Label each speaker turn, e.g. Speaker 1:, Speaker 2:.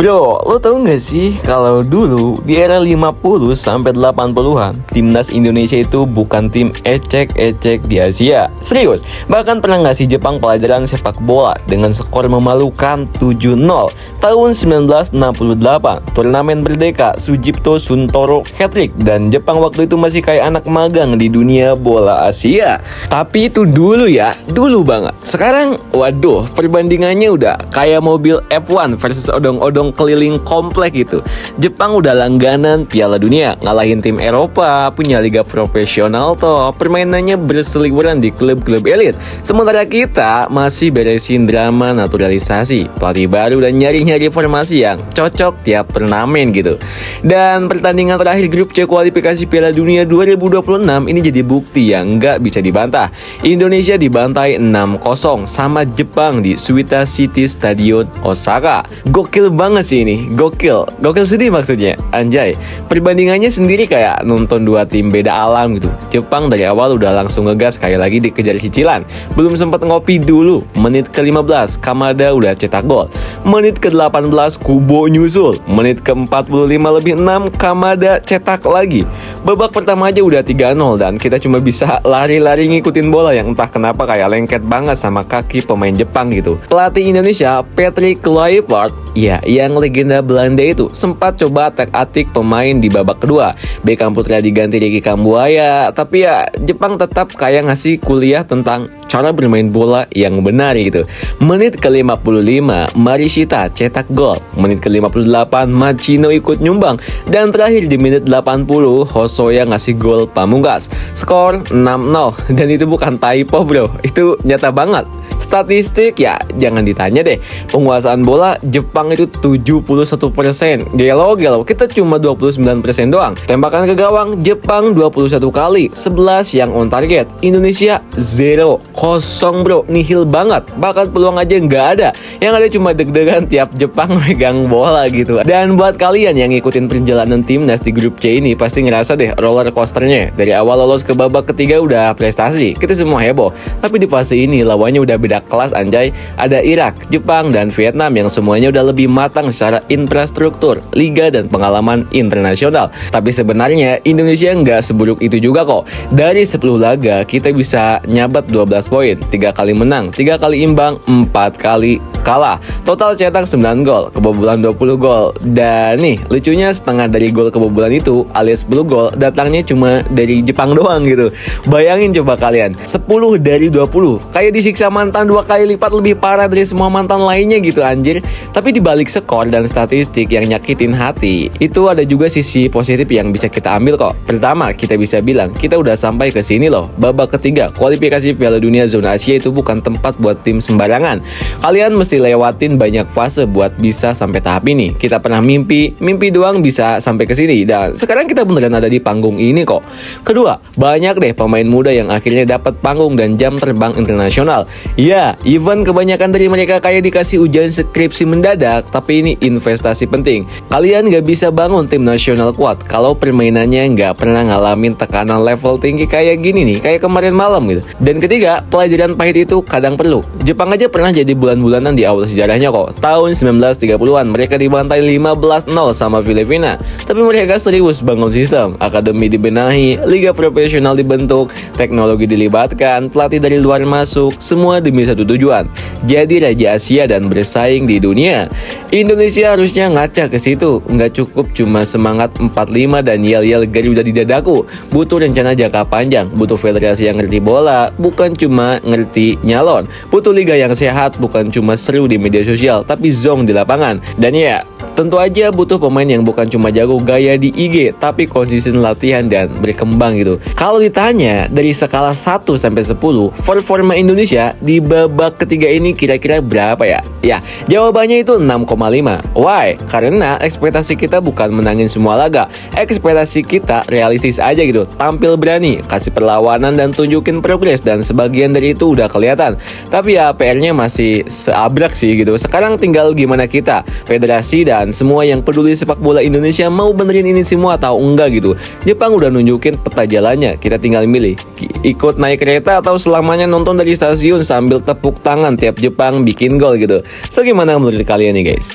Speaker 1: Bro, lo tau gak sih kalau dulu di era 50 sampai 80-an timnas Indonesia itu bukan tim ecek-ecek di Asia. Serius, bahkan pernah ngasih Jepang pelajaran sepak bola dengan skor memalukan 7-0 tahun 1968. Turnamen Merdeka, Sujipto Suntoro hat-trick, dan Jepang waktu itu masih kayak anak magang di dunia bola Asia. Tapi itu dulu ya, dulu banget. Sekarang, waduh, perbandingannya udah kayak mobil F1 versus odong-odong keliling komplek gitu. Jepang udah langganan Piala Dunia, ngalahin tim Eropa, punya liga profesional toh, permainannya berseliweran di klub-klub elit. Sementara kita masih beresin drama naturalisasi, pelatih baru dan nyari-nyari formasi yang cocok tiap turnamen gitu. Dan pertandingan terakhir grup C kualifikasi Piala Dunia 2026 ini jadi bukti yang nggak bisa dibantah. Indonesia dibantai 6-0 sama Jepang di Suita City Stadion Osaka. Gokil banget sih ini, gokil sedih maksudnya, anjay. Perbandingannya sendiri kayak nonton dua tim beda alam gitu. Jepang dari awal udah langsung ngegas, kayak lagi dikejar cicilan. Belum sempat ngopi dulu, menit ke-15 Kamada udah cetak gol. Menit ke-18 Kubo nyusul. Menit ke-45 lebih 6 Kamada cetak lagi. Babak pertama aja udah 3-0 dan kita cuma bisa lari-lari ngikutin bola yang entah kenapa kayak lengket banget sama kaki pemain Jepang gitu. Pelatih Indonesia Patrick Kluivert, ya, yang legenda Belanda itu sempat coba atik-atik pemain di babak kedua. Beckham Putra diganti Ricky Kambuaya, tapi ya Jepang tetap kayak ngasih kuliah tentang cara bermain bola yang benar gitu. Menit ke-55 Marishita cetak gol. Menit ke-58 Machino ikut nyumbang. Dan terakhir di menit 80 Hosoya ngasih gol pamungkas. Skor 6-0. Dan itu bukan typo bro, itu nyata banget. Statistik ya jangan ditanya deh. Penguasaan bola Jepang itu 71%. Gelo, kita cuma 29% doang. Tembakan ke gawang Jepang 21 kali, 11 yang on target. Indonesia 0, kosong bro, nihil banget. Bahkan peluang aja nggak ada. Yang ada cuma deg-degan tiap Jepang megang bola gitu. Dan buat kalian yang ngikutin perjalanan timnas di grup C ini pasti ngerasa deh roller coasternya. Dari awal lolos ke babak ketiga udah prestasi, kita semua heboh. Tapi di fase ini lawannya udah beda kelas anjay. Ada Irak, Jepang, dan Vietnam yang semuanya udah lebih matang secara infrastruktur, liga, dan pengalaman internasional. Tapi sebenarnya Indonesia nggak seburuk itu juga kok. Dari 10 laga kita bisa nyabat 12 poin, 3 kali menang, 3 kali imbang, 4 kali kalah. Total cetak 9 gol, kebobolan 20 gol. Dan nih, lucunya setengah dari gol kebobolan itu alias 10 gol datangnya cuma dari Jepang doang gitu. Bayangin coba kalian, 10 dari 20. Kayak disiksa mantan 2 kali lipat lebih parah dari semua mantan lainnya gitu anjir. Tapi dibalik skor dan statistik yang nyakitin hati, itu ada juga sisi positif yang bisa kita ambil kok. Pertama, kita bisa bilang kita udah sampai ke sini loh. Babak ketiga, kualifikasi Piala Dunia zona Asia itu bukan tempat buat tim sembarangan. Kalian mesti lewatin banyak fase buat bisa sampai tahap ini. Kita pernah mimpi doang bisa sampai ke sini, dan sekarang kita beneran ada di panggung ini kok. Kedua, banyak deh pemain muda yang akhirnya dapat panggung dan jam terbang internasional. Ya, even kebanyakan dari mereka kayak dikasih ujian skripsi mendadak, tapi ini investasi penting. Kalian gak bisa bangun tim nasional kuat kalau permainannya gak pernah ngalamin tekanan level tinggi kayak gini nih, kayak kemarin malam gitu. Dan ketiga, pelajaran pahit itu kadang perlu. Jepang aja pernah jadi bulan-bulanan di awal sejarahnya kok. Tahun 1930-an mereka dibantai 15-0 sama Filipina. Tapi mereka serius bangun sistem, akademi dibenahi, liga profesional dibentuk, teknologi dilibatkan, pelatih dari luar masuk, semua demi satu tujuan, jadi Raja Asia dan bersaing di dunia. Indonesia harusnya ngaca ke situ, nggak cukup cuma semangat 45 dan yel-yel Garuda di dadaku. Butuh rencana jangka panjang, butuh federasi yang ngerti bola, bukan cuma ngerti nyalon. Butuh liga yang sehat, bukan cuma seru di media sosial, tapi zong di lapangan. Dan ya, tentu aja butuh pemain yang bukan cuma jago gaya di IG, tapi konsisten latihan dan berkembang gitu. Kalau ditanya dari skala 1 sampai 10, performa Indonesia di babak ketiga ini kira-kira berapa ya? Ya, jawabannya itu 6,5. Why? Karena ekspektasi kita bukan menangin semua laga. Ekspektasi kita realistis aja gitu. Tampil berani, kasih perlawanan dan tunjukin progres, dan sebagian dari itu udah kelihatan. Tapi ya PR-nya masih seabrak sih gitu. Sekarang tinggal gimana kita, federasi dan semua yang peduli sepak bola Indonesia mau benerin ini semua atau enggak gitu. Jepang udah nunjukin peta jalannya, kita tinggal milih ikut naik kereta atau selamanya nonton dari stasiun sambil tepuk tangan tiap Jepang bikin gol gitu. So gimana menurut kalian nih guys?